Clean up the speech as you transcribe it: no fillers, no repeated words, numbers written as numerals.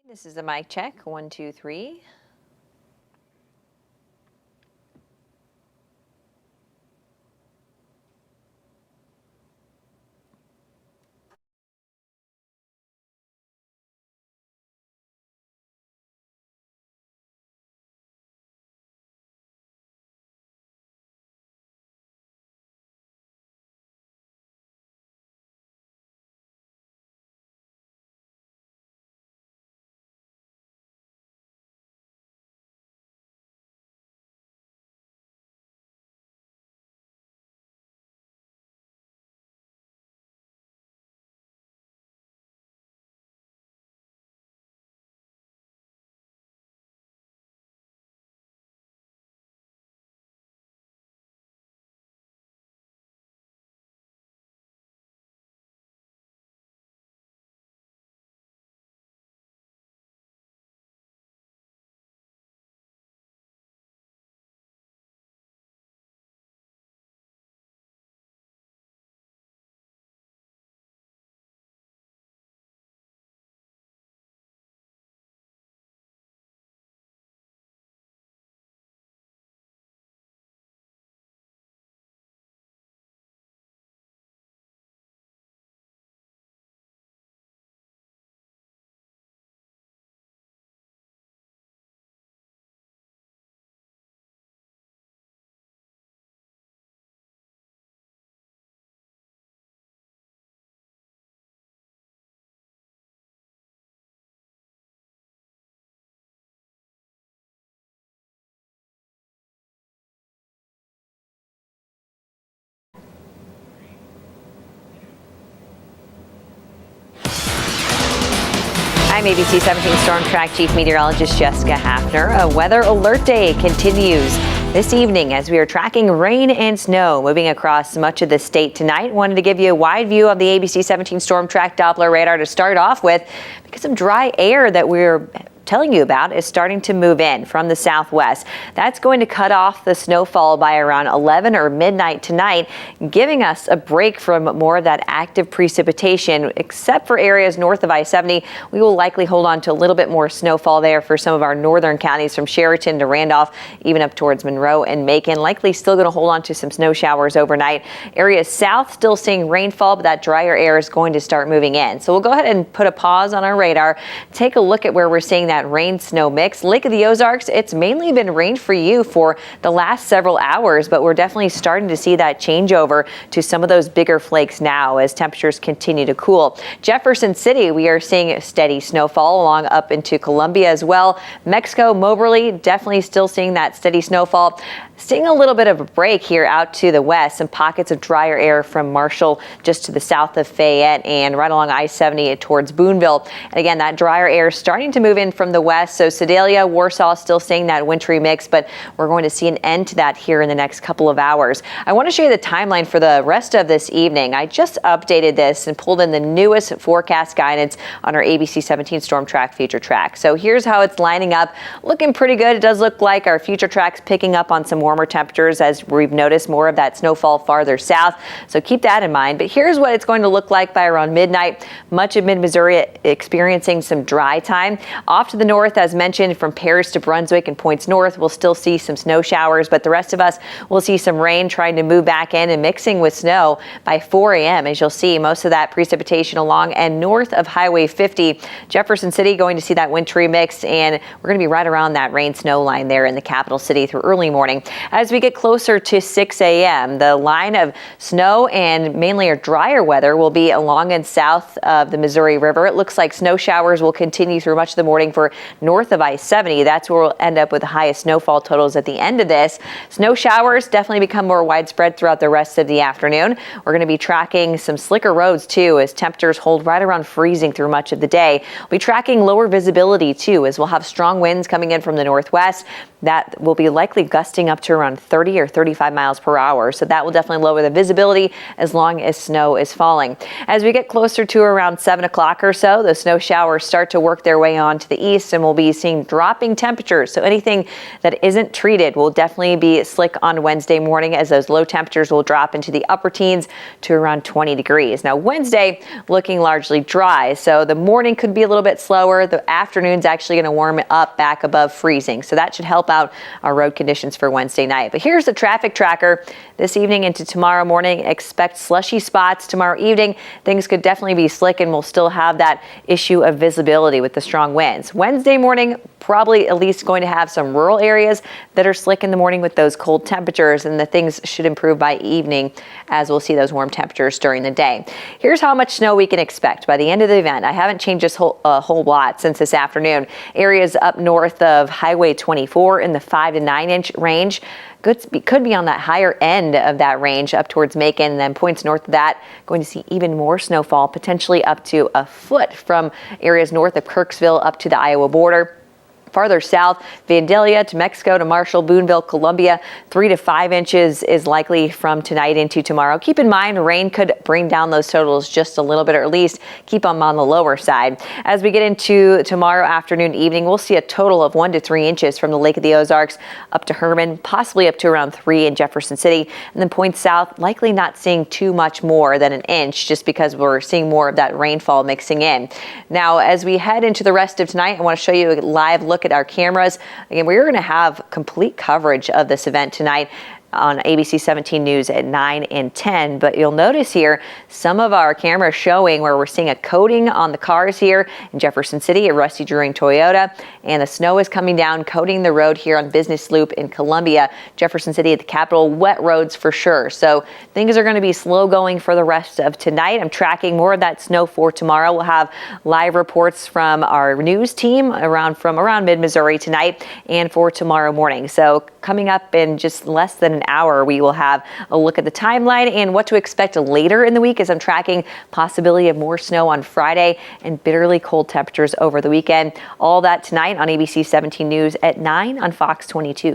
This is the mic check. 1, 2, 3. I'm ABC 17 Storm Track Chief Meteorologist Jessica Hafner. A weather alert day continues this evening as we are tracking rain and snow moving across much of the state tonight. Wanted to give you a wide view of the ABC 17 Storm Track Doppler radar to start off with, because some dry air that we're telling you about is starting to move in from the southwest. That's going to cut off the snowfall by around 11 or midnight tonight, giving us a break from more of that active precipitation. Except for areas north of I-70, we will likely hold on to a little bit more snowfall there for some of our northern counties from Sheraton to Randolph, even up towards Monroe and Macon. Likely still going to hold on to some snow showers overnight. Areas south still seeing rainfall, but that drier air is going to start moving in. So we'll go ahead and put a pause on our radar, take a look at where we're seeing that rain snow mix. Lake of the Ozarks, it's mainly been rain for you for the last several hours, but we're definitely starting to see that change over to some of those bigger flakes now as temperatures continue to cool. Jefferson City, we are seeing steady snowfall along up into Columbia as well. Mexico, Moberly, definitely still seeing that steady snowfall. Seeing a little bit of a break here out to the west, some pockets of drier air from Marshall just to the south of Fayette and right along I-70 towards Boonville. And again, that drier air starting to move in from the west. So Sedalia, Warsaw still seeing that wintry mix, but we're going to see an end to that here in the next couple of hours. I want to show you the timeline for the rest of this evening. I just updated this and pulled in the newest forecast guidance on our ABC 17 Storm Track Future Track. So here's how it's lining up. Looking pretty good. It does look like our future track's picking up on some warmer temperatures as we've noticed more of that snowfall farther south. So keep that in mind. But here's what it's going to look like by around midnight. Much of mid-Missouri experiencing some dry time. Off to the north, as mentioned, from Paris to Brunswick and points north, we'll still see some snow showers, but the rest of us will see some rain trying to move back in and mixing with snow by 4 a.m. As you'll see, most of that precipitation along and north of Highway 50. Jefferson City going to see that wintry mix, and we're going to be right around that rain snow line there in the capital city through early morning. As we get closer to 6 a.m., the line of snow and mainly a drier weather will be along and south of the Missouri River. It looks like snow showers will continue through much of the morning for north of I-70. That's where we'll end up with the highest snowfall totals at the end of this. Snow showers definitely become more widespread throughout the rest of the afternoon. We're going to be tracking some slicker roads too as temperatures hold right around freezing through much of the day. We'll be tracking lower visibility too as we'll have strong winds coming in from the northwest. That will be likely gusting up to around 30 or 35 miles per hour. So that will definitely lower the visibility as long as snow is falling. As we get closer to around 7 o'clock or so, the snow showers start to work their way on to the east, and we'll be seeing dropping temperatures. So anything that isn't treated will definitely be slick on Wednesday morning, as those low temperatures will drop into the upper teens to around 20 degrees. Now Wednesday looking largely dry, so the morning could be a little bit slower. The afternoon's actually going to warm it up back above freezing, so that should help out our road conditions for Wednesday night. But here's the traffic tracker. This evening into tomorrow morning, expect slushy spots. Tomorrow evening, things could definitely be slick, and we'll still have that issue of visibility with the strong winds. Wednesday morning, probably at least going to have some rural areas that are slick in the morning with those cold temperatures, and the things should improve by evening as we'll see those warm temperatures during the day. Here's how much snow we can expect by the end of the event. I haven't changed this a whole lot since this afternoon. Areas up north of Highway 24 in the 5 to 9 inch range. Could be on that higher end of that range up towards Macon, and then points north of that going to see even more snowfall, potentially up to a foot from areas north of Kirksville up to the Iowa border. Farther south, Vandalia to Mexico to Marshall, Boonville, Columbia, 3 to 5 inches is likely from tonight into tomorrow. Keep in mind, rain could bring down those totals just a little bit, or at least keep them on the lower side. As we get into tomorrow afternoon, evening, we'll see a total of 1 to 3 inches from the Lake of the Ozarks up to Herman, possibly up to around 3 in Jefferson City. And then points south, likely not seeing too much more than an inch, just because we're seeing more of that rainfall mixing in. Now, as we head into the rest of tonight, I want to show you a live look at our cameras. Again, we're going to have complete coverage of this event tonight on ABC 17 News at 9 and 10. But you'll notice here some of our cameras showing where we're seeing a coating on the cars here in Jefferson City at Rusty Druring Toyota, and the snow is coming down, coating the road here on Business Loop in Columbia. Jefferson City at the Capitol, wet roads for sure. So things are going to be slow going for the rest of tonight. I'm tracking more of that snow for tomorrow. We'll have live reports from our news team from around mid-Missouri tonight and for tomorrow morning. So coming up in just less than an hour, we will have a look at the timeline and what to expect later in the week, as I'm tracking possibility of more snow on Friday and bitterly cold temperatures over the weekend. All that tonight on ABC 17 News at 9 on Fox 22.